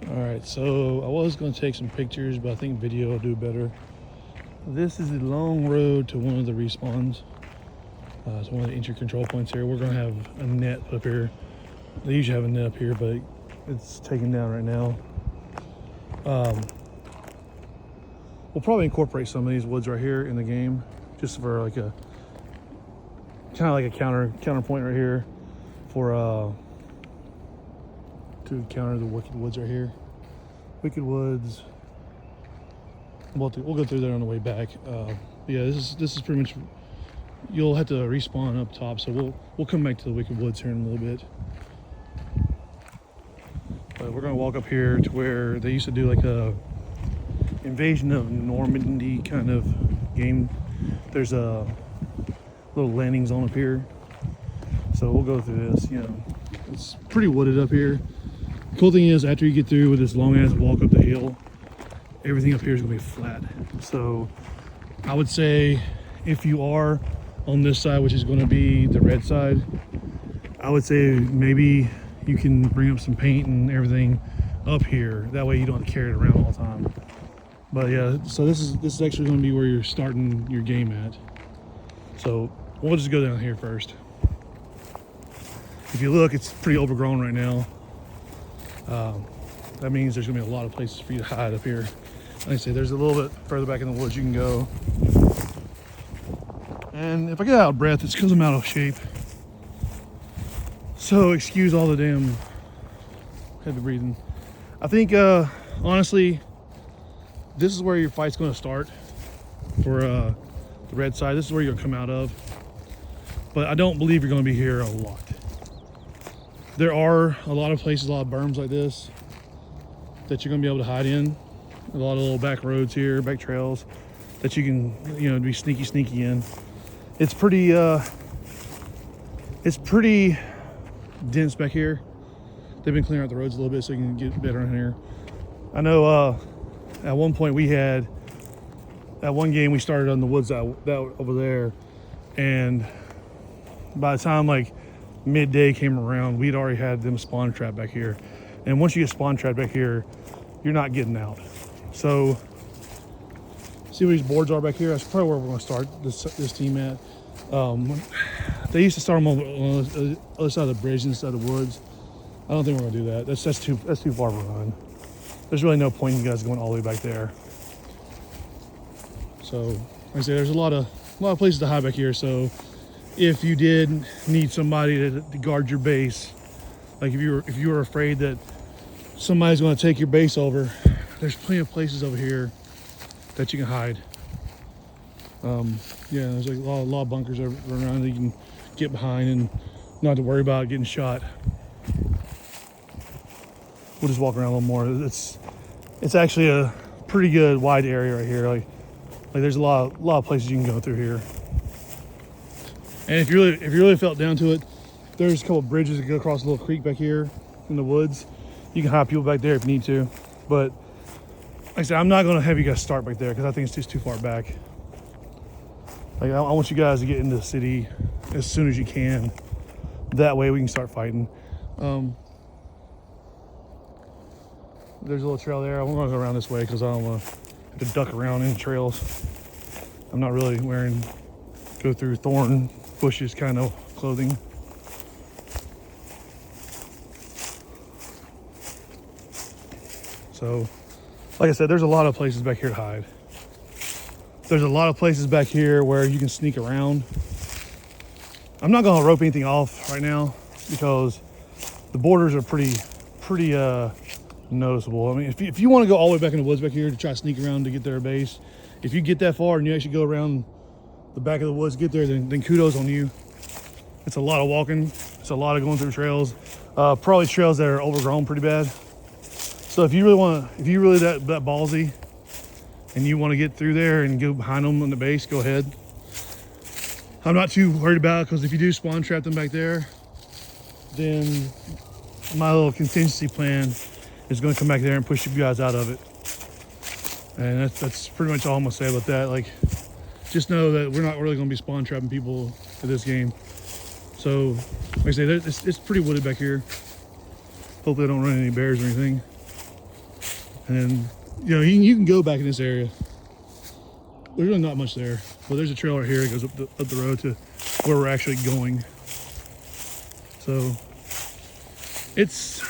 All right, so I was going to take some pictures, but I think video will do better. This is the long road to one of the respawns. It's one of the entry control points here. We're going to have a net up here. They usually have a net up here, but it's taken down right now. We'll probably incorporate some of these woods right here in the game, just for like a kind of like a counterpoint right here for to counter the wicked woods right here. Wicked woods. We'll go through there on the way back. Yeah, this is pretty much. You'll have to respawn up top, so we'll come back to the wicked woods here in a little bit. But we're gonna walk up here to where they used to do like a invasion of Normandy kind of game. There's a little landing zone up here, so we'll go through this. You know, it's pretty wooded up here. Cool thing is, after you get through with this long ass walk up the hill, everything up here is gonna be flat. So I would say if you are on this side, which is going to be the red side, I would say maybe you can bring up some paint and everything up here. That way you don't have to carry it around all the time. But yeah, so this is actually going to be where you're starting your game at. So we'll just go down here first. If you look, it's pretty overgrown right now. That means there's going to be a lot of places for you to hide up here. Like I say, there's a little bit further back in the woods you can go. And if I get out of breath, it's because I'm out of shape. So excuse all the damn heavy breathing. I think, honestly, this is where your fight's going to start for the red side. This is where you're going to come out of. But I don't believe you're going to be here a lot. There are a lot of places, a lot of berms like this that you're going to be able to hide in. A lot of little back roads here, back trails that you can, you know, be sneaky in. It's pretty dense back here. They've been clearing out the roads a little bit so you can get better in here. I know at one point we had, at one game we started on the woods that over there, and by the time like midday came around, we'd already had them spawn trap back here. And once you get spawn trapped back here, you're not getting out. So see where these boards are back here? That's probably where we're going to start this team at. They used to start them on the other side of the bridge instead of the woods. I don't think we're going to do that. That's too far of a run. There's really no point in you guys going all the way back there. So, like I say, there's a lot of places to hide back here. So, if you did need somebody to guard your base, like if you were afraid that somebody's going to take your base over, there's plenty of places over here that you can hide. Yeah, there's like a lot of bunkers around that you can get behind and not have to worry about getting shot. We'll just walk around a little more. It's actually a pretty good wide area right here. Like there's a lot of places you can go through here. And if you really felt down to it, there's a couple of bridges that go across a little creek back here in the woods. You can hide people back there if you need to. But like I said, I'm not going to have you guys start back there because I think it's just too far back. Like I want you guys to get into the city as soon as you can. That way we can start fighting. There's a little trail there. I'm going to go around this way because I don't want to have to duck around in trails. I'm not really wearing go through thorn bushes kind of clothing. So, like I said, there's a lot of places back here to hide. There's a lot of places back here where you can sneak around. I'm not going to rope anything off right now because the borders are pretty noticeable. I mean, if you want to go all the way back in the woods back here to try to sneak around to get their base, if you get that far and you actually go around the back of the woods, get there, then kudos on you. It's a lot of walking. It's a lot of going through trails. Probably trails that are overgrown pretty bad. So if you really that ballsy and you want to get through there and go behind them on the base, go ahead. I'm not too worried about it because if you do spawn trap them back there, then my little contingency plan is going to come back there and push you guys out of it. And that's pretty much all I'm going to say about that. Like, just know that we're not really going to be spawn trapping people for this game. So, like I say, it's pretty wooded back here. Hopefully I don't run any bears or anything. And you can go back in this area. There's really not much there, but there's a trail right here that goes up the road to where we're actually going. So it's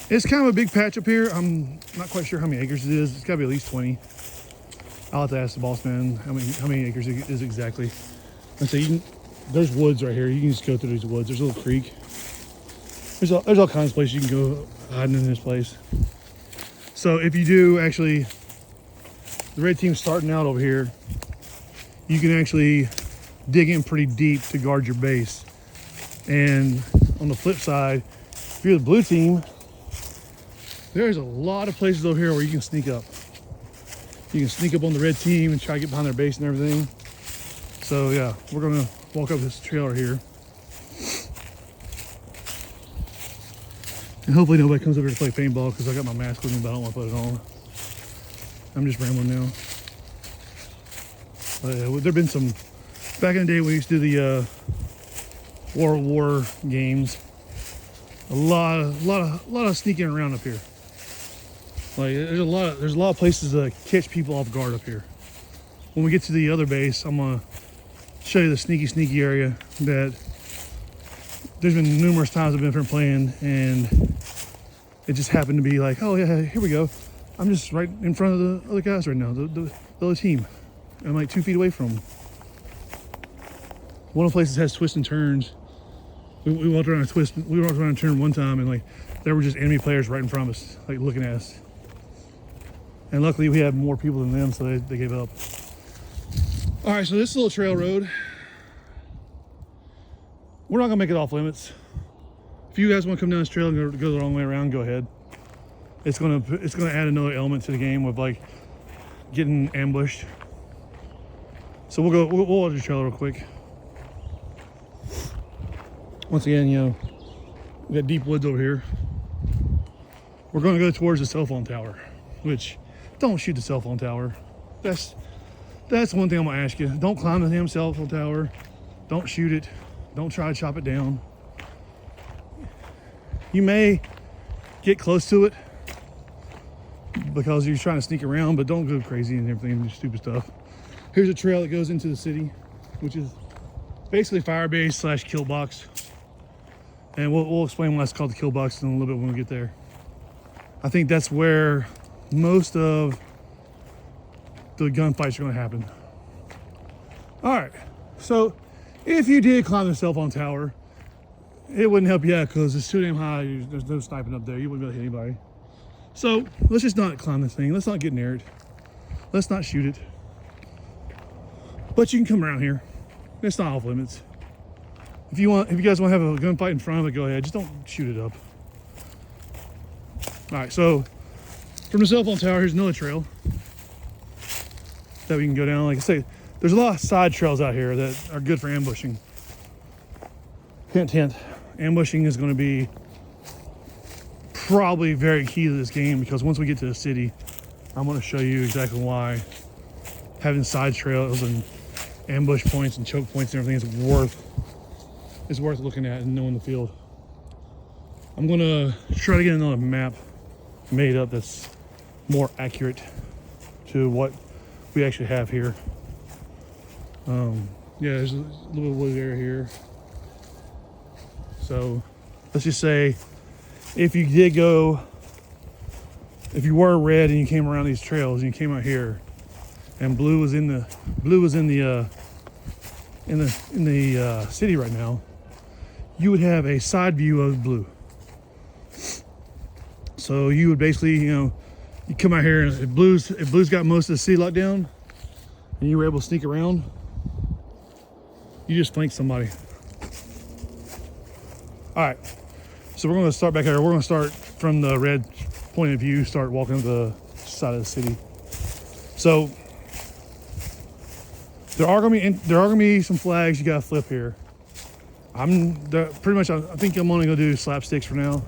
kind of a big patch up here. I'm not quite sure how many acres it is. It's got to be at least 20. I'll have to ask the boss man how many acres it is exactly. And so there's woods right here. You can just go through these woods. There's a little creek. There's all kinds of places you can go hiding in this place. So if you do actually, the red team's starting out over here, you can actually dig in pretty deep to guard your base. And on the flip side, if you're the blue team, there's a lot of places over here where you can sneak up. You can sneak up on the red team and try to get behind their base and everything. So yeah, we're gonna walk up this trail right here. And hopefully nobody comes over to play paintball because I got my mask with me, but I don't want to put it on. I'm just rambling now. There've been some, back in the day when we used to do the World War games, a lot of sneaking around up here. Like there's a lot of places to catch people off guard up here. When we get to the other base, I'm gonna show you the sneaky area that there's been numerous times I've been playing, and it just happened to be like, oh yeah, here we go. I'm just right in front of the other guys right now, the other team. I'm like 2 feet away from them. One of the places has twists and turns. We walked around a turn one time, and like there were just enemy players right in front of us, like looking at us. And luckily we had more people than them, so they gave up. All right, so this little trail road, we're not gonna make it off limits. If you guys want to come down this trail and go the wrong way around, go ahead. It's gonna add another element to the game of like getting ambushed. So we'll watch the trail real quick. Once again, we got deep woods over here. We're gonna go towards the cell phone tower, which don't shoot the cell phone tower. That's one thing I'm gonna ask you. Don't climb the damn cell phone tower. Don't shoot it. Don't try to chop it down. You may get close to it because you're trying to sneak around, but don't go crazy and everything, do stupid stuff. Here's a trail that goes into the city, which is basically fire base / kill box. And we'll explain why it's called the kill box in a little bit when we get there. I think that's where most of the gunfights are going to happen. All right, so if you did climb the cell phone tower, it wouldn't help you out because it's too damn high. There's no sniping up there. You wouldn't be able to hit anybody. So let's just not climb this thing. Let's not get near it. Let's not shoot it. But you can come around here. It's not off limits. If you guys want to have a gunfight in front of it, go ahead. Just don't shoot it up. All right, so from the cell phone tower, here's another trail that we can go down. Like I say, there's a lot of side trails out here that are good for ambushing. Hint, hint. Ambushing is going to be probably very key to this game because once we get to the city, I'm going to show you exactly why having side trails and ambush points and choke points and everything is worth looking at and knowing the field. I'm going to try to get another map made up that's more accurate to what we actually have here. Yeah, there's a little bit of wood area here. So let's just say if you were red and you came around these trails and you came out here and blue was in the city right now, you would have a side view of blue. So you would basically, you come out here and if blue's got most of the city locked down and you were able to sneak around, you just flank somebody. All right, so we're going to start back here. We're going to start from the red point of view, start walking to the side of the city. So there are going to be some flags you got to flip here. I think I'm only going to do slapsticks for now.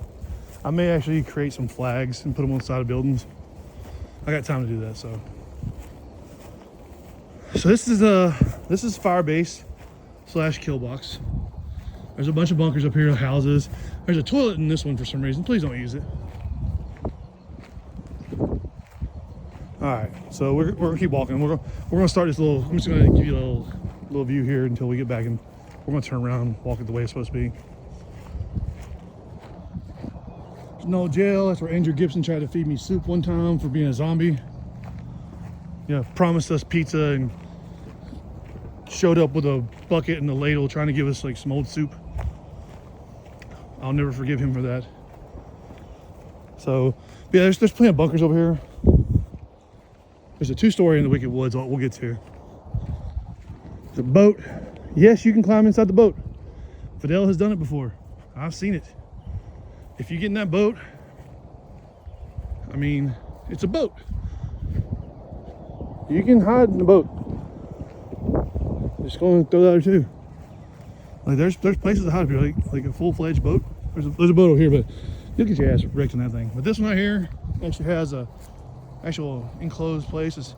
I may actually create some flags and put them on the side of buildings. I got time to do that, so this is fire base / kill box. There's a bunch of bunkers up here, houses. There's a toilet in this one for some reason. Please don't use it. All right, so we're gonna keep walking. We're gonna start this little. I'm just gonna give you a little view here until we get back, and we're gonna turn around and walk it the way it's supposed to be. There's no jail. That's where Andrew Gibson tried to feed me soup one time for being a zombie. Yeah, promised us pizza and showed up with a bucket and a ladle trying to give us like some old soup. I'll never forgive him for that. So yeah, there's plenty of bunkers over here. There's a 2-story in the Wicked Woods we'll get to. There's a boat. Yes, you can climb inside the boat. Fidel has done it before. I've seen it. If you get in that boat, I mean, it's a boat. You can hide in the boat. Just going to throw that out too. Like there's places to hide here, like a full-fledged boat. There's a boat over here, but you'll get your ass wrecked in that thing. But this one right here actually has a actual enclosed place. It's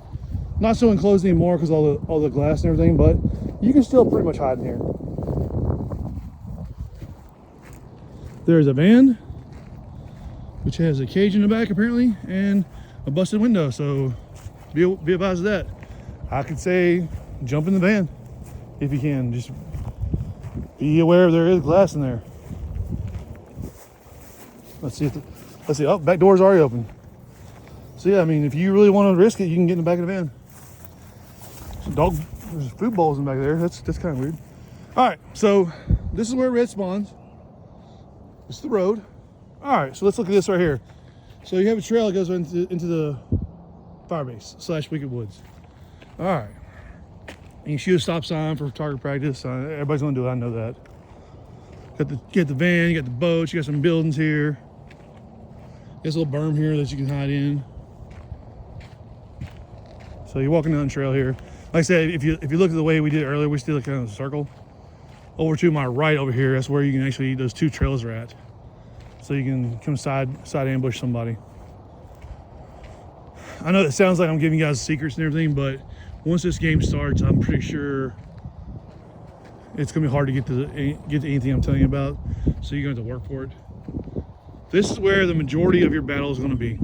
not so enclosed anymore because all the glass and everything, but you can still pretty much hide in here. There's a van, which has a cage in the back apparently, and a busted window. So be advised of that. I could say jump in the van if you can. Just be aware there is glass in there. Let's see. Oh, back door's already open. So yeah, I mean, if you really want to risk it, you can get in the back of the van. There's food bowls in the back there. That's kind of weird. All right, so this is where red spawns. This is the road. All right, so let's look at this right here. So you have a trail that goes into the firebase / Wicked Woods. All right, and you shoot a stop sign for target practice. Everybody's gonna do it. I know that. You got the van. You got the boats. You got some buildings here. There's a little berm here that you can hide in. So you're walking down the trail here. Like I said, if you look at the way we did it earlier, we still kind of a circle. Over to my right over here, that's where you can actually, those 2 trails are at. So you can come side ambush somebody. I know it sounds like I'm giving you guys secrets and everything, but once this game starts, I'm pretty sure it's gonna be hard to get to anything I'm telling you about. So you're gonna have to work for it. This is where the majority of your battle is gonna be.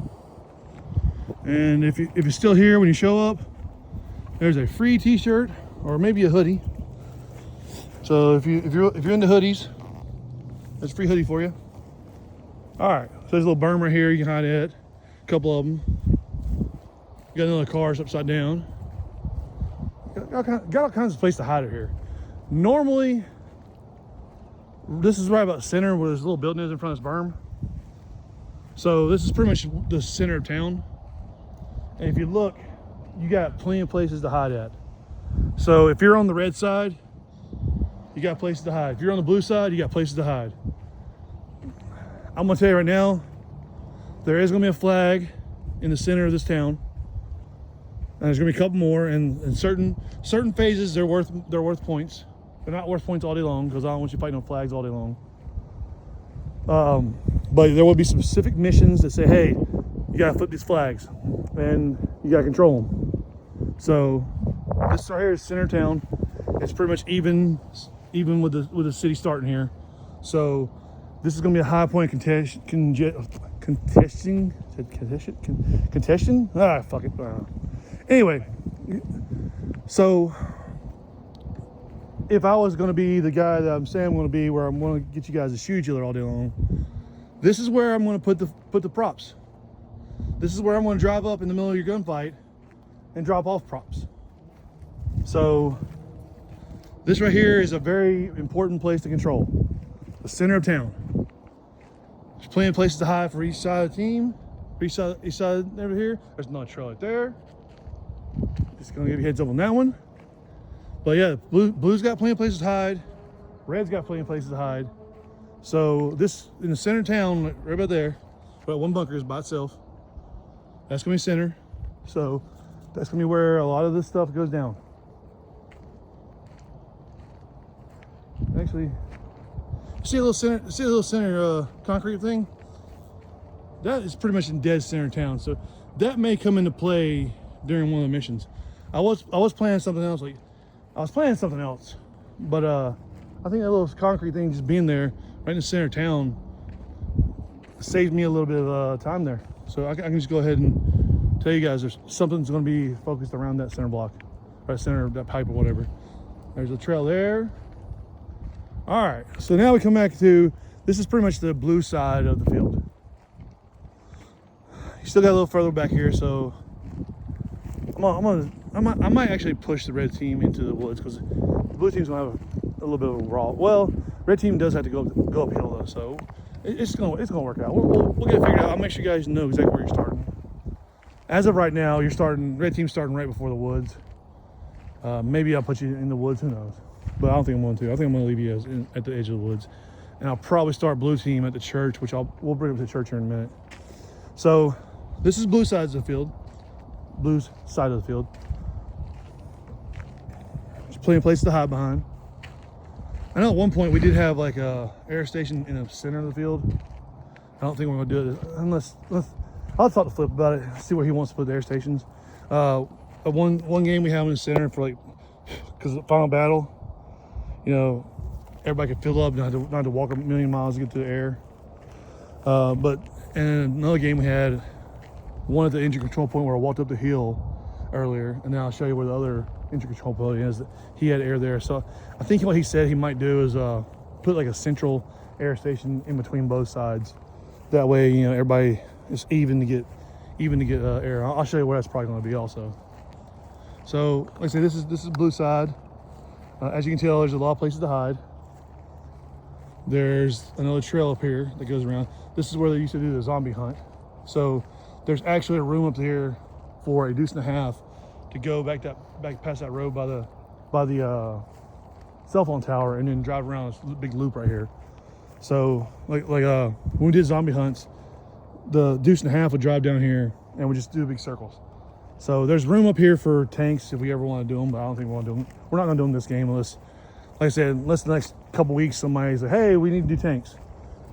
And if it's still here when you show up, there's a free t-shirt or maybe a hoodie. So if you're into hoodies, there's a free hoodie for you. All right, so there's a little berm right here you can hide at. A couple of them. You got another car's upside down. Got all kinds of places to hide it here. Normally, this is right about the center where this little building is in front of this berm. So this is pretty much the center of town. And if you look, you got plenty of places to hide at. So if you're on the red side, you got places to hide. If you're on the blue side, you got places to hide. I'm gonna tell you right now, there is gonna be a flag in the center of this town. And there's gonna be a couple more, and in certain phases they're worth points. They're not worth points all day long because I don't want you fighting on flags all day long. But there will be specific missions that say, hey, you gotta flip these flags and you gotta control them. So this right here is center town. It's pretty much even with the city starting here. So this is gonna be a high point contention. Ah, fuck it. Anyway, so if I was gonna be the guy that I'm saying I'm gonna be, where I'm gonna get you guys to shoot each other all day long, this is where I'm gonna put the props. This is where I'm gonna drive up in the middle of your gunfight and drop off props. So this right here is a very important place to control. The center of town. There's plenty of places to hide for each side of the team. Each side over here. There's another trail right there. Just gonna give you a heads up on that one. But yeah, blue's got plenty of places to hide. Red's got plenty of places to hide. So this, in the center of town, right about there, but one bunker is by itself. That's gonna be center. So that's gonna be where a lot of this stuff goes down. Actually, see a little center concrete thing? That is pretty much in dead center of town. So that may come into play during one of the missions. I was planning something else. But I think that little concrete thing just being there right in the center of town saved me a little bit of time there. So I can just go ahead and tell you guys, there's something's going to be focused around that center block, or that center, that pipe or whatever. There's a trail there. All right, so now we come back to, this is pretty much the blue side of the field. You still got a little further back here, so I might actually push the red team into the woods, because the blue team's gonna have a little bit of a raw. Well, red team does have to go uphill though, so it's gonna work out. We'll get it figured out. I'll make sure you guys know exactly where you're starting. As of right now, red team's starting right before the woods. Maybe I'll put you in the woods, who knows? But I don't think I'm going to. I think I'm going to leave you at the edge of the woods, and I'll probably start blue team at the church, which we'll bring up to the church here in a minute. So this is blue side of the field. Blue's side of the field. There's plenty of places to hide behind. I know at one point we did have like a air station in the center of the field. I don't think we're going to do it unless I'll talk to Flip about it, see where he wants to put the air stations. One game we have in the center for because the final battle, everybody could fill up, not have to walk a million miles to get to the air. But in another game we had one at the engine control point where I walked up the hill earlier, and then I'll show you where the other engine control point is. He had air there, so I think what he said he might do is put like a central air station in between both sides. That way, everybody is even to get air. I'll show you where that's probably going to be also. So, like I say, this is blue side. As you can tell, there's a lot of places to hide. There's another trail up here that goes around. This is where they used to do the zombie hunt. So there's actually a room up here for a deuce and a half to go back past that road by the cell phone tower, and then drive around this big loop right here. So like when we did zombie hunts, the deuce and a half would drive down here and we just do big circles. So there's room up here for tanks if we ever want to do them, but I don't think we want to do them. We're not going to do them this game unless, like I said, unless the next couple weeks somebody says, hey, we need to do tanks.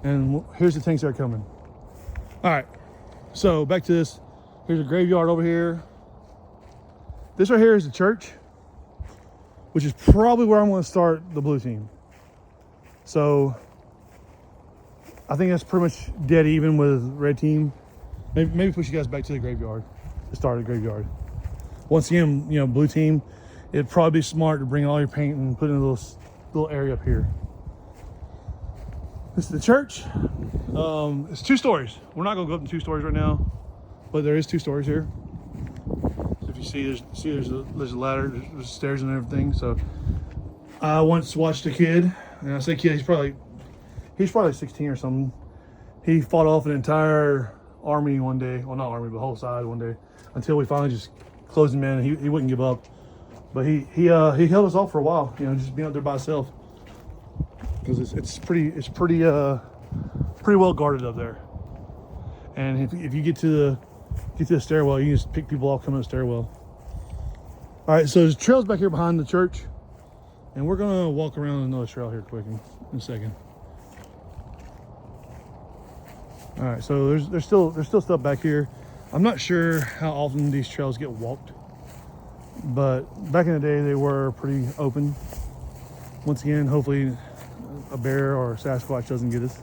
And here's the tanks that are coming. All right, so back to this. Here's a graveyard over here. This right here is the church, which is probably where I'm going to start the blue team. So I think that's pretty much dead even with red team. Maybe push you guys back to the graveyard. To start the graveyard. Once again, blue team, it'd probably be smart to bring all your paint and put in a little area up here. This is the church. It's 2 stories. We're not going to go up in 2 stories right now, but there is 2 stories here. So if you see, there's a ladder, there's stairs and everything. So I once watched a kid, and I say kid, he's probably 16 or something. He fought off an entire army one day. Well, not army, but whole side one day, until we finally just closed him in. And he wouldn't give up, but he held us off for a while. Just being out there by himself, because it's pretty well guarded up there. And if you get to the stairwell, you can just pick people off coming to the stairwell. All right, so there's trails back here behind the church, and we're gonna walk around another trail here quick in a second. All right, so there's still stuff back here. I'm not sure how often these trails get walked, but back in the day they were pretty open. Once again, hopefully a bear or a Sasquatch doesn't get us.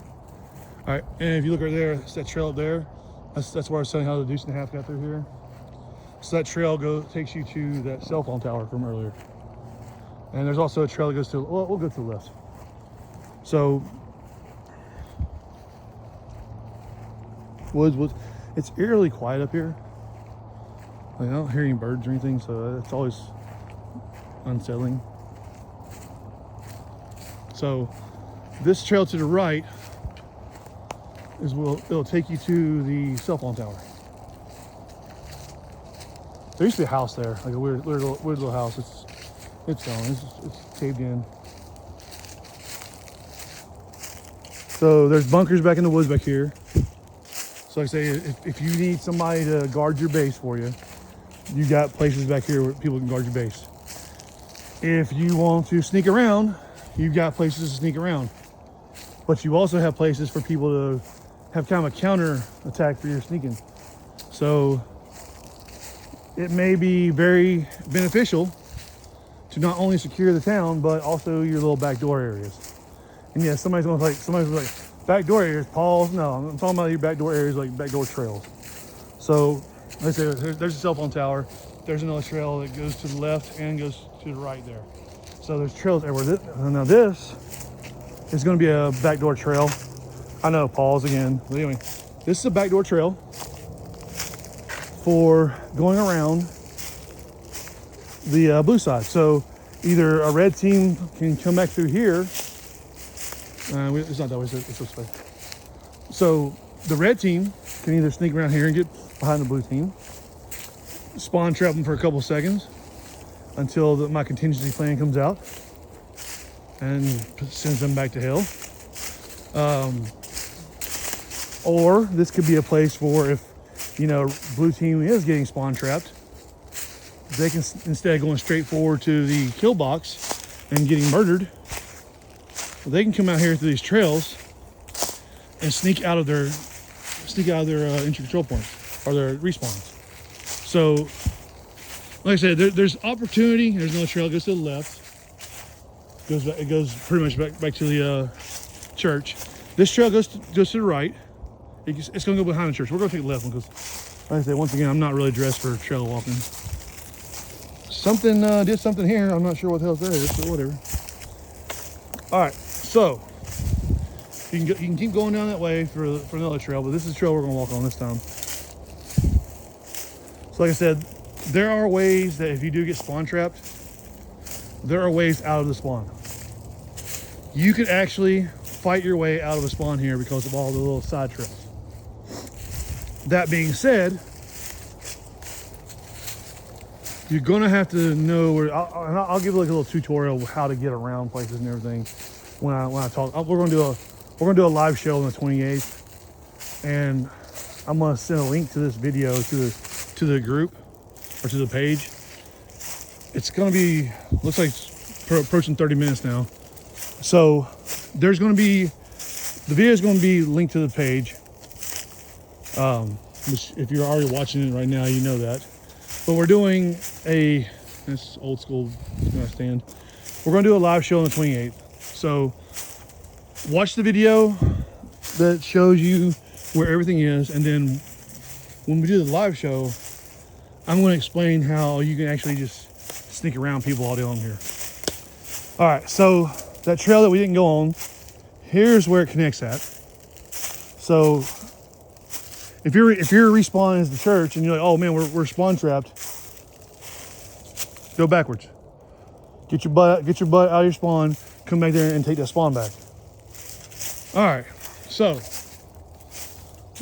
All right, and if you look right there, it's that trail up there. That's where I was telling you how the deuce and a half got through here. So that trail takes you to that cell phone tower from earlier. And there's also a trail that goes to, well, we'll go to the left. So woods, it's eerily quiet up here. I don't hear any birds or anything, so it's always unsettling. So this trail to the right it'll take you to the cell phone tower. There used to be a house there, like a weird little house. It's gone. It's caved in. So there's bunkers back in the woods back here. So like I say, if you need somebody to guard your base for you, you got places back here where people can guard your base. If you want to sneak around, you've got places to sneak around. But you also have places for people to have kind of a counter attack for your sneaking. So it may be very beneficial to not only secure the town, but also your little backdoor areas. And yeah, somebody's like, backdoor areas, Paul. No, I'm talking about your backdoor areas, like backdoor trails. So Let's say there's a cell phone tower. There's another trail that goes to the left and goes to the right there. So there's trails everywhere. Now this is going to be a backdoor trail. I know, pause again. But anyway, this is a backdoor trail for going around the blue side. So either a red team can come back through here. It's not that way, it's this way. So the red team can either sneak around here and get behind the blue team, spawn trap them for a couple seconds until my contingency plan comes out and sends them back to hell. Or this could be a place for if, blue team is getting spawn trapped, they can, instead of going straight forward to the kill box and getting murdered, they can come out here through these trails and sneak out of their entry control points or their respawns. So, like I said, there's opportunity. There's another trail that goes to the left. It goes pretty much back to the church. This trail goes to the right. It's going to go behind the church. We're going to take the left one because, like I said, once again, I'm not really dressed for trail walking. Something did something here. I'm not sure what the hell that is, but whatever. All right, so you can keep going down that way for another trail, but this is the trail we're going to walk on this time. So like I said, there are ways that if you do get spawn trapped, there are ways out of the spawn. You could actually fight your way out of the spawn here because of all the little side trails. That being said, you're gonna have to know where. I'll give like a little tutorial of how to get around places and everything when I talk. We're gonna do a live show on the 28th, and I'm gonna send a link to this video to the group or to the page. It's gonna be, looks like it's approaching 30 minutes now. So there's gonna be, the video is gonna be linked to the page. Which if you're already watching it right now, you know that. But we're doing that's old school stand. We're gonna do a live show on the 28th. So watch the video that shows you where everything is, and then when we do the live show, I'm going to explain how you can actually just sneak around people all day long here. All right, so that trail that we didn't go on, here's where it connects at. So if you're respawning as the church and you're like, oh man, we're spawn trapped, go backwards. Get your butt out of your spawn, come back there and take that spawn back. All right, so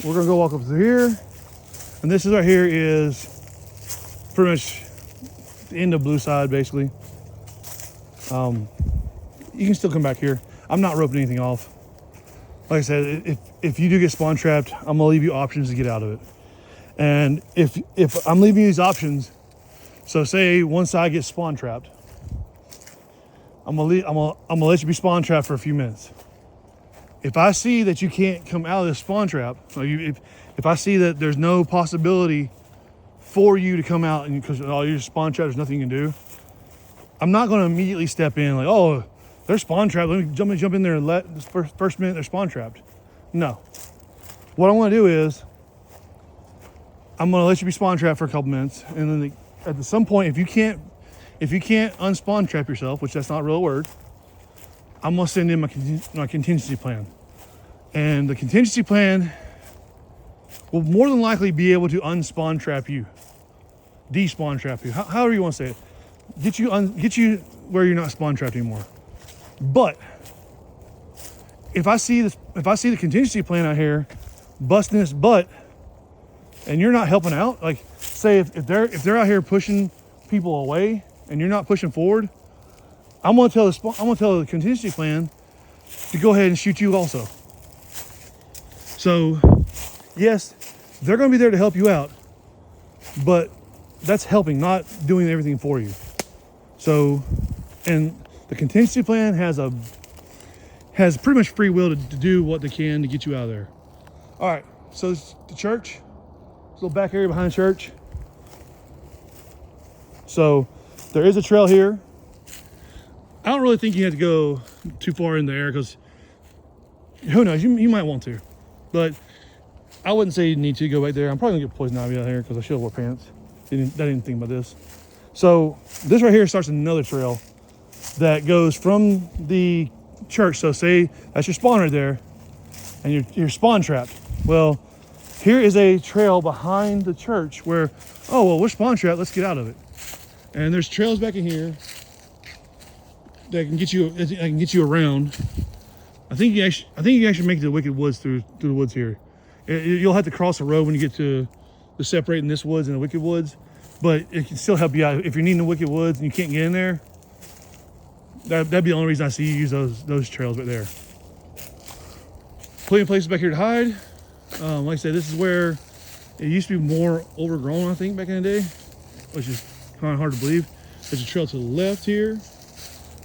we're gonna go walk up through here, and this is right here is pretty much the end of blue side, basically. You can still come back here. I'm not roping anything off. Like I said, if you do get spawn trapped, I'm gonna leave you options to get out of it. And if I'm leaving you these options, so say one side gets spawn trapped, I'm gonna let you be spawn trapped for a few minutes. If I see that you can't come out of this spawn trap, if I see that there's no possibility for you to come out, and because you're spawn trapped, there's nothing you can do, I'm not going to immediately step in like, oh, they're spawn trapped, let me jump in there and let this first minute they're spawn trapped. No. What I want to do is I'm going to let you be spawn trapped for a couple minutes, and then at some point, if you can't unspawn trap yourself, which that's not a real word, I'm gonna send in my contingency plan. And the contingency plan will more than likely be able to unspawn trap you, despawn trap you, however you want to say it. Get you where you're not spawn trapped anymore. But if I see the contingency plan out here busting its butt and you're not helping out, like say if they're out here pushing people away and you're not pushing forward, I'm gonna tell the contingency plan to go ahead and shoot you also. So yes, they're gonna be there to help you out, but that's helping, not doing everything for you. So, and the contingency plan has pretty much free will to do what they can to get you out of there. All right, so it's the church, this little back area behind the church. So there is a trail here. I don't really think you have to go too far in there because who knows, you might want to. But I wouldn't say you need to go back there. I'm probably gonna get poison ivy out here because I should have wore pants. Didn't think about this. So this right here starts another trail that goes from the church. So say that's your spawn right there, and you're spawn trapped. Well, here is a trail behind the church where, oh well, we're spawn trapped. Let's get out of it. And there's trails back in here that can get you around. I think you actually make it to the Wicked Woods through the woods here. You'll have to cross the road when you get to separating this woods and the Wicked Woods, but it can still help you out if you're needing the Wicked Woods and you can't get in there. That'd be the only reason I see you use those trails right there. Plenty of places back here to hide. Like I said, this is where it used to be more overgrown, I think, back in the day, which is kind of hard to believe. There's a trail to the left here.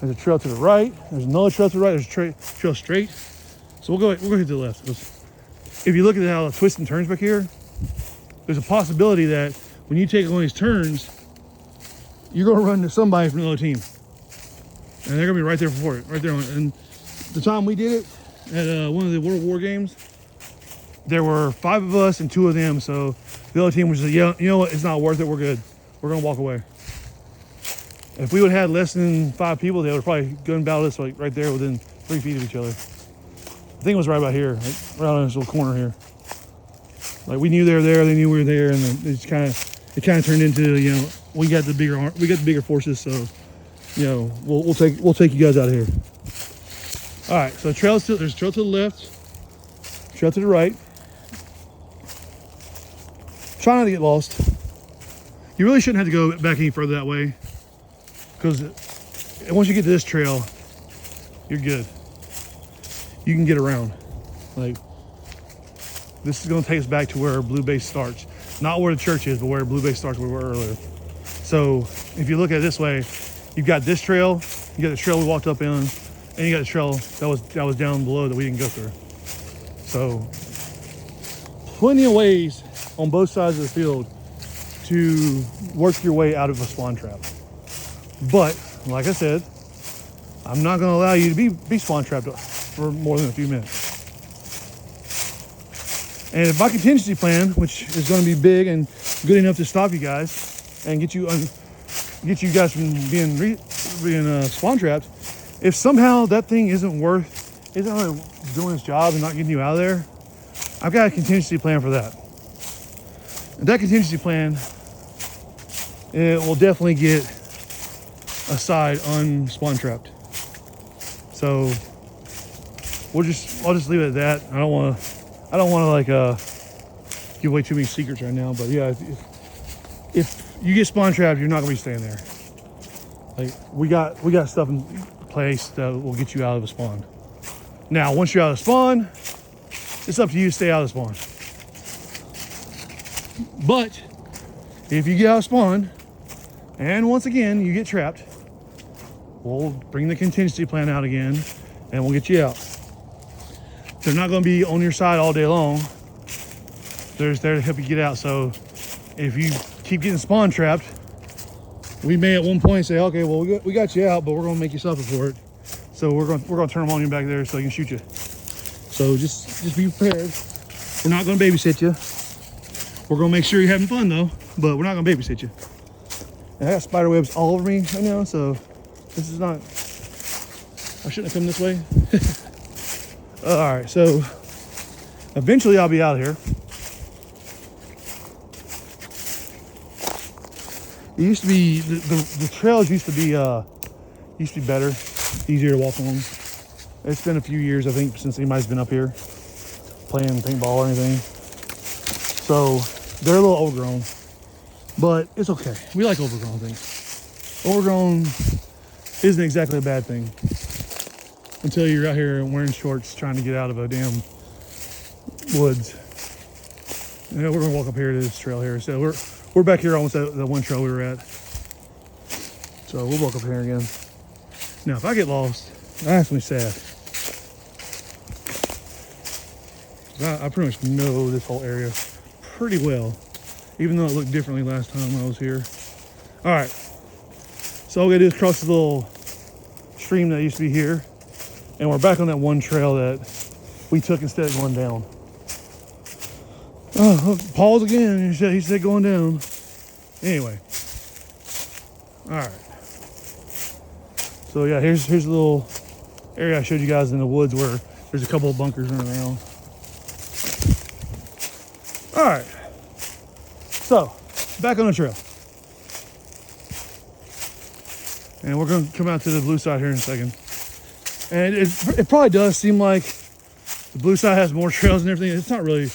There's a trail to the right. There's another trail to the right. There's a trail straight. So we'll go to the left. If you look at how it twists and turns back here, there's a possibility that when you take one of these turns, you're going to run into somebody from another team. And they're going to be right there for it, right there. And the time we did it at one of the World War games, there were 5 of us and 2 of them. So the other team was just like, yeah, you know what? It's not worth it. We're good. We're going to walk away. If we would have had less than 5 people, they would probably gun battle us like right there within 3 feet of each other. I think it was right about here, like right on this little corner here. Like we knew they were there, they knew we were there, and then it kind of turned into, you know, we got the bigger forces, so you know we'll take you guys out of here. All right, so there's a trail to the left, trail to the right. Try not to get lost. You really shouldn't have to go back any further that way, because once you get to this trail, you're good. You can get around. Like, this is going to take us back to where Blue Base starts. Not where the church is, but where Blue Base starts, where we were earlier. So if you look at it this way, you've got this trail, you got the trail we walked up in, and you got the trail that was down below that we didn't go through. So plenty of ways on both sides of the field to work your way out of a spawn trap. But like I said, I'm not going to allow you to be spawn trapped for more than a few minutes. And my contingency plan, which is going to be big and good enough to stop you guys and get you guys from being spawn trapped, if somehow that thing isn't really doing its job and not getting you out of there, I've got a contingency plan for that. And that contingency plan, it will definitely get a side unspawn trapped. So I'll just leave it at that. I don't want to like give away too many secrets right now, but yeah, if you get spawn trapped, you're not gonna be staying there. Like we got stuff in place that will get you out of the spawn. Now, once you're out of the spawn, it's up to you to stay out of the spawn. But if you get out of spawn, and once again you get trapped, we'll bring the contingency plan out again, and we'll get you out. They're not going to be on your side all day long. They're just there to help you get out. So if you keep getting spawn trapped, we may at one point say, okay, well, we got you out, but we're going to make you suffer for it. So we're going to turn them on you back there so they can shoot you. So just be prepared. We're not going to babysit you. We're going to make sure you're having fun though, but we're not going to babysit you. And I got spider webs all over me right now, so this is not, I shouldn't have come this way. All right, so eventually I'll be out of here. It used to be, the trails used to be better, easier to walk on. It's been a few years, I think, since anybody's been up here playing paintball or anything. So they're a little overgrown, but it's okay. We like overgrown things. Overgrown isn't exactly a bad thing until you're out here wearing shorts trying to get out of a damn woods. Yeah, we're gonna walk up here to this trail here. So we're back here almost at the one trail we were at. So we'll walk up here again. Now, if I get lost, that's gonna be sad. I pretty much know this whole area pretty well, even though it looked differently last time I was here. All right, so all we gotta do is cross the little stream that used to be here, and we're back on that one trail that we took instead of going down. Pause again. He said going down. Anyway. All right. So yeah, here's a little area I showed you guys in the woods where there's a couple of bunkers running around. All right. So back on the trail. And we're going to come out to the blue side here in a second. And it probably does seem like the blue side has more trails and everything. It's not really.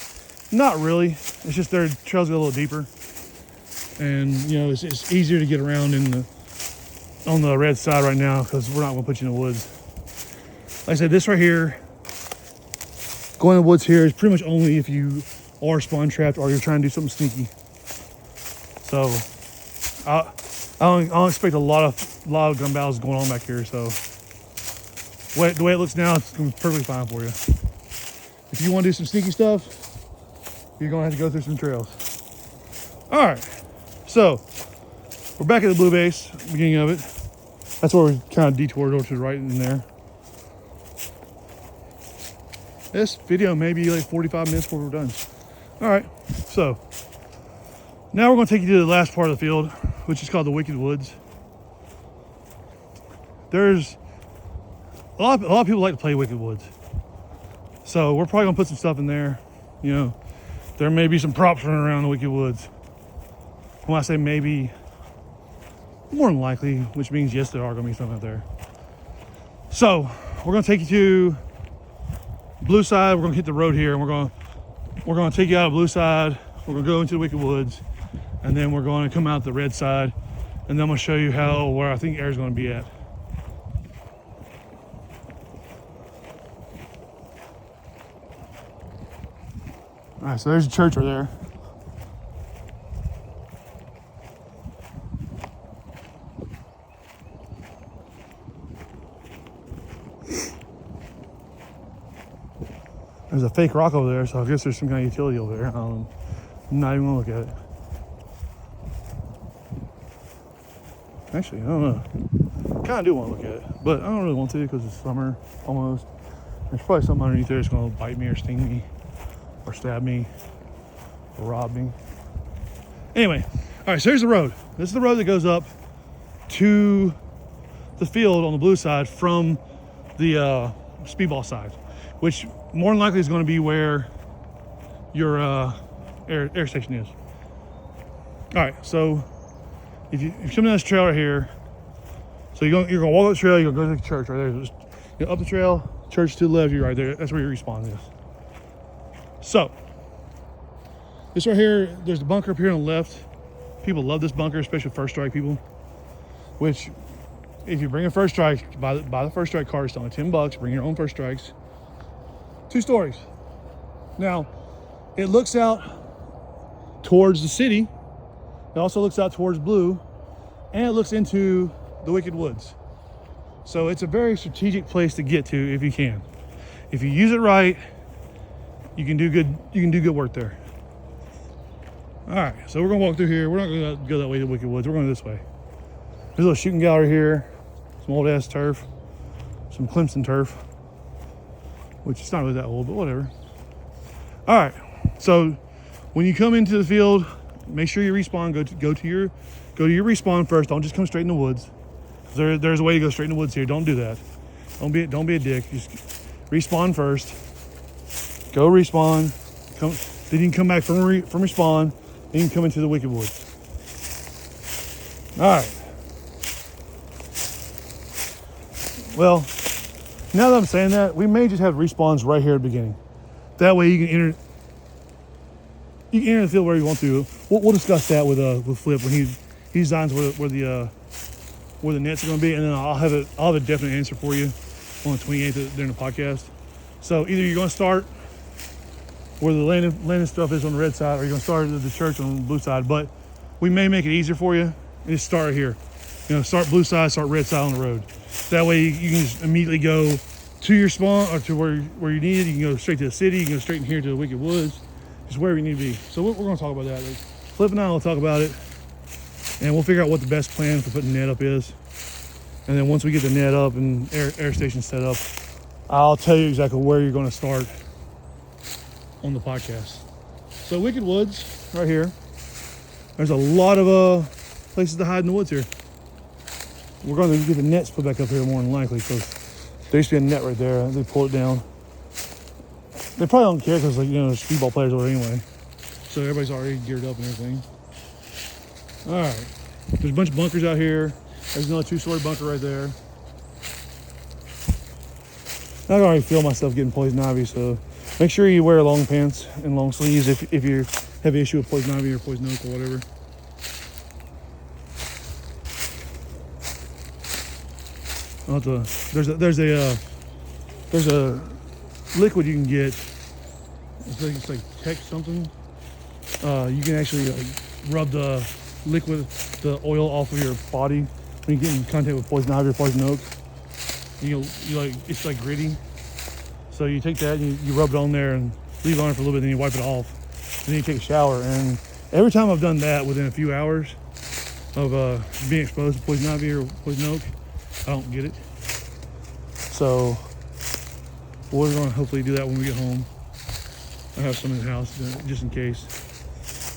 It's just their trails get a little deeper. And, you know, it's easier to get around on the red side right now because we're not going to put you in the woods. Like I said, this right here, going in the woods here is pretty much only if you are spawn trapped or you're trying to do something sneaky. So, I don't expect a lot of gun battles going on back here. So, the way it looks now, it's going to be perfectly fine for you. If you want to do some sneaky stuff, you're going to have to go through some trails. All right, so we're back at the blue base, beginning of it. That's where we kind of detoured over to the right in there. This video may be like 45 minutes before we're done. All right, so now we're going to take you to the last part of the field, which is called the Wicked Woods. There's a lot of people like to play Wicked Woods. So we're probably going to put some stuff in there. You know, there may be some props running around the Wicked Woods. When I say maybe, more than likely, which means yes, there are going to be something out there. So we're going to take you to blue side. We're going to hit the road here, and we're going to take you out of blue side. We're going to go into the Wicked Woods, and then we're going to come out the red side, and then I'm going to show you where I think air is going to be at. All right, so there's a church right there. There's a fake rock over there, so I guess there's some kind of utility over there. I'm not even gonna look at it. Actually, I don't know. Kind of do want to look at it, but I don't really want to because it's summer almost. There's probably something underneath there that's gonna bite me or sting me or stab me or rob me. Anyway, all right, so here's the road. This is the road that goes up to the field on the blue side from the speedball side, which more than likely is going to be where your air station is. All right, so if you come down this trail right here, so you're going to walk up the trail, you're going to go to the church right there. Just, up the trail, church to the left, you're right there. That's where your respawn is. So this right here, there's the bunker up here on the left. People love this bunker, especially first strike people. Which, if you bring a first strike, buy the first strike card. It's only $10. Bring your own first strikes. 2 stories. Now, it looks out towards the city. It also looks out towards blue, and it looks into the Wicked Woods. So it's a very strategic place to get to if you can. If you use it right, you can do good work there. All right, so we're gonna walk through here. We're not gonna go that way to the Wicked Woods. We're going this way. There's a little shooting gallery here, some old ass turf, some Clemson turf, which is not really that old, but whatever. All right, so when you come into the field, make sure you respawn. Go to your respawn first. Don't just come straight in the woods. There's a way to go straight in the woods here. Don't do that. Don't be a dick. Just respawn first. Go respawn. Then you can come back from respawn. Then you can come into the Wicked Woods. All right. Well, now that I'm saying that, we may just have respawns right here at the beginning. That way you can enter the field where you want to. We'll discuss that with Flip when he designs where the nets are going to be, and then I'll have a definite answer for you on the 28th during the podcast. So either you're going to start where the landing stuff is on the red side, or you're going to start at the church on the blue side. But we may make it easier for you and just start right here. You know, start blue side, start red side on the road. That way you can just immediately go to your spawn or to where you need it. You can go straight to the city. You can go straight in here to the Wicked Woods, just wherever you need to be. So we're going to talk about that. Flip and I will talk about it, and we'll figure out what the best plan for putting the net up is. And then once we get the net up and air station set up, I'll tell you exactly where you're going to start on the podcast. So Wicked Woods, right here. There's a lot of places to hide in the woods here. We're going to get the nets put back up here more than likely because there used to be a net right there. They pull it down. They probably don't care because, like, you know, there's speedball players over anyway. So everybody's already geared up and everything. All right. There's a bunch of bunkers out here. There's another 2-story bunker right there. I can already feel myself getting poison ivy, so make sure you wear long pants and long sleeves if you have an issue with poison ivy or poison oak or whatever. There's a liquid you can get. It's like Tech something. You can actually like rub the oil off of your body when you get in contact with poison ivy or poison oak. You like, it's like gritty. So you take that and you rub it on there and leave it on for a little bit, then you wipe it off. And then you take a shower. And every time I've done that within a few hours of being exposed to poison ivy or poison oak, I don't get it. So we're going to hopefully do that when we get home. I have some in the house just in case.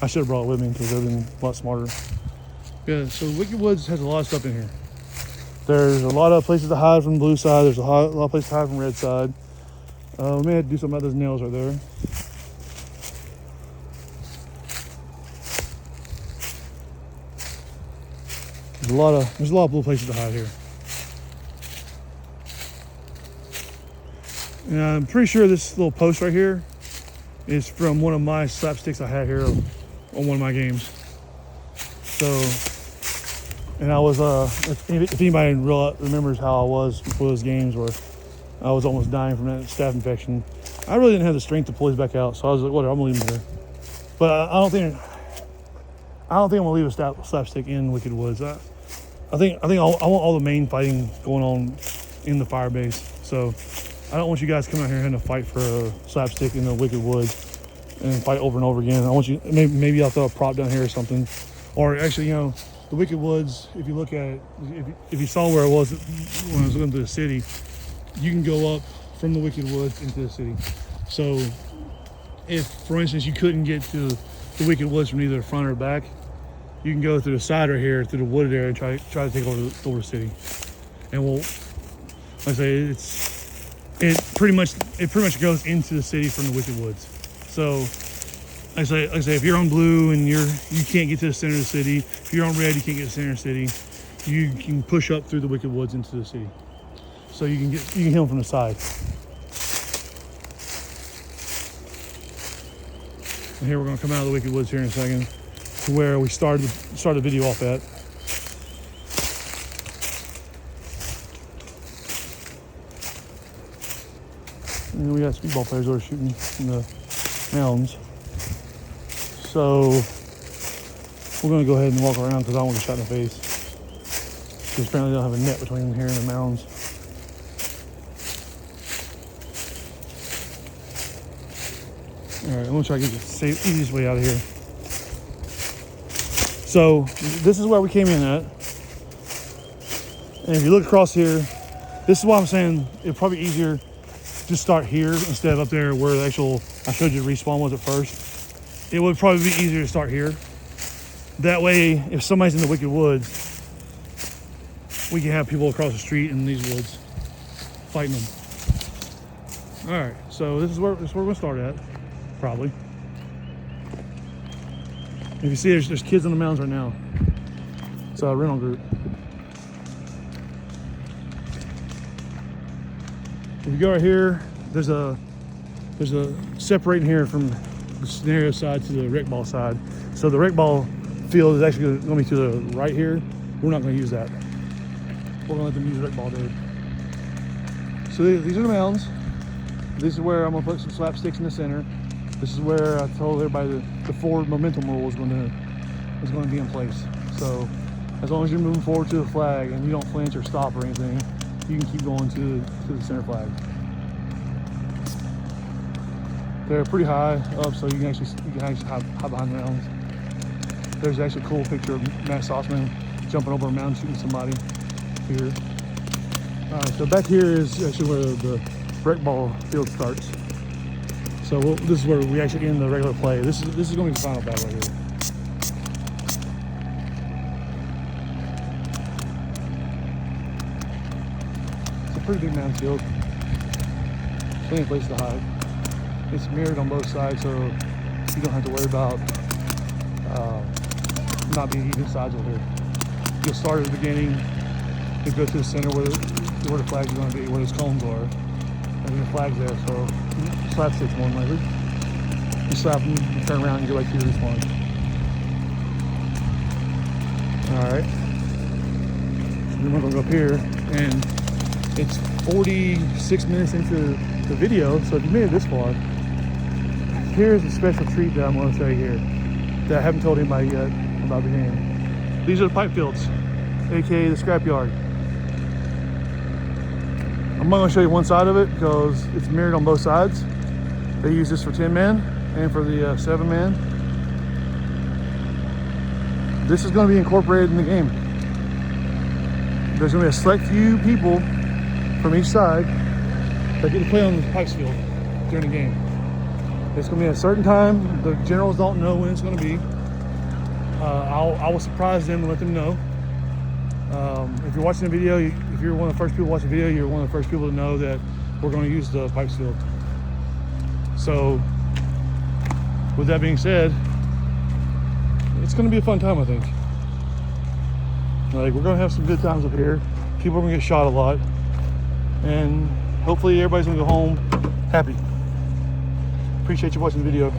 I should have brought it with me because it would have been a lot smarter. Yeah, so Wicked Woods has a lot of stuff in here. There's a lot of places to hide from the blue side. There's a lot of places to hide from the red side. We may have to do something about those nails right there. There's a lot of blue places to hide here. And I'm pretty sure this little post right here is from one of my slapsticks I had here on one of my games. So, and I was, if anybody remembers how I was before those games where I was almost dying from that staph infection, I really didn't have the strength to pull these back out. So I was like, whatever, I'm gonna leave them here. But I don't think I'm gonna leave a slapstick in Wicked Woods. I think I want all the main fighting going on in the fire base. So I don't want you guys coming out here having to fight for a slapstick in the Wicked Woods and fight over and over again. I want you, maybe I'll throw a prop down here or something. Or actually, you know, the Wicked Woods, if you look at it, if you saw where it was when I was looking to the city, you can go up from the Wicked Woods into the city. So if, for instance, you couldn't get to the Wicked Woods from either the front or back, you can go through the side right here, through the wooded area, and try to take over the city. And we'll, like I say, it pretty much goes into the city from the Wicked Woods. So like I say, if you're on blue and you can't get to the center of the city, if you're on red, you can't get to the center of the city, you can push up through the Wicked Woods into the city. So you can hit them from the side. And here we're gonna come out of the Wicked Woods here in a second to where we started the video off at. And we got speedball players that are shooting in the mounds. So we're gonna go ahead and walk around because I don't want to get shot in the face. Because apparently they don't have a net between here and the mounds. All right, I'm gonna try to get the easiest way out of here. So this is where we came in at. And if you look across here, this is why I'm saying it'd probably be easier to start here instead of up there where the actual, I showed you the respawn was at first. It would probably be easier to start here. That way, if somebody's in the Wicked Woods, we can have people across the street in these woods fighting them. All right, so this is where we're gonna start at, probably. If you see, there's kids on the mountains right now. It's a rental group. If you go right here, there's a separating here from the scenario side to the rec ball side. So the rec ball field is actually going to be to the right here. We're not going to use that. We're going to let them use rec ball there. So these are the mounds. This is where I'm going to put some slapsticks in the center. This is where I told everybody the forward momentum rule is going to be in place. So as long as you're moving forward to the flag and you don't flinch or stop or anything, you can keep going to the center flag. They're pretty high up, so you can actually hide behind the mountains. There's actually a cool picture of Matt Sossman jumping over a mountain shooting somebody here. All right, so back here is actually where the rec ball field starts. So this is where we actually end the regular play. This is going to be the final battle right here. It's a pretty big mound field. Plenty of places to hide. It's mirrored on both sides, so you don't have to worry about not being even sides over here. You'll start at the beginning, you go to the center where the flags are going to be, where those cones are, and then the flag's there. So slap six more than likely. You slap them, you turn around, and go back to your respawn. All right. Then we're gonna go up here, and it's 46 minutes into the video. So if you made it this far, here's a special treat that I'm going to show you here that I haven't told anybody yet about the game. These are the pipe fields, aka the scrapyard. I'm not going to show you one side of it because it's mirrored on both sides. They use this for 10-man and for the 7-man. This is going to be incorporated in the game. There's going to be a select few people from each side that get to play on the pipes field during the game. It's going to be at a certain time. The generals don't know when it's going to be. I will surprise them and let them know. If you're watching the video, if you're one of the first people watching the video, you're one of the first people to know that we're going to use the pipes field. So, with that being said, it's going to be a fun time, I think. Like, we're going to have some good times up here. People are going to get shot a lot. And hopefully everybody's going to go home happy. Appreciate you watching the video.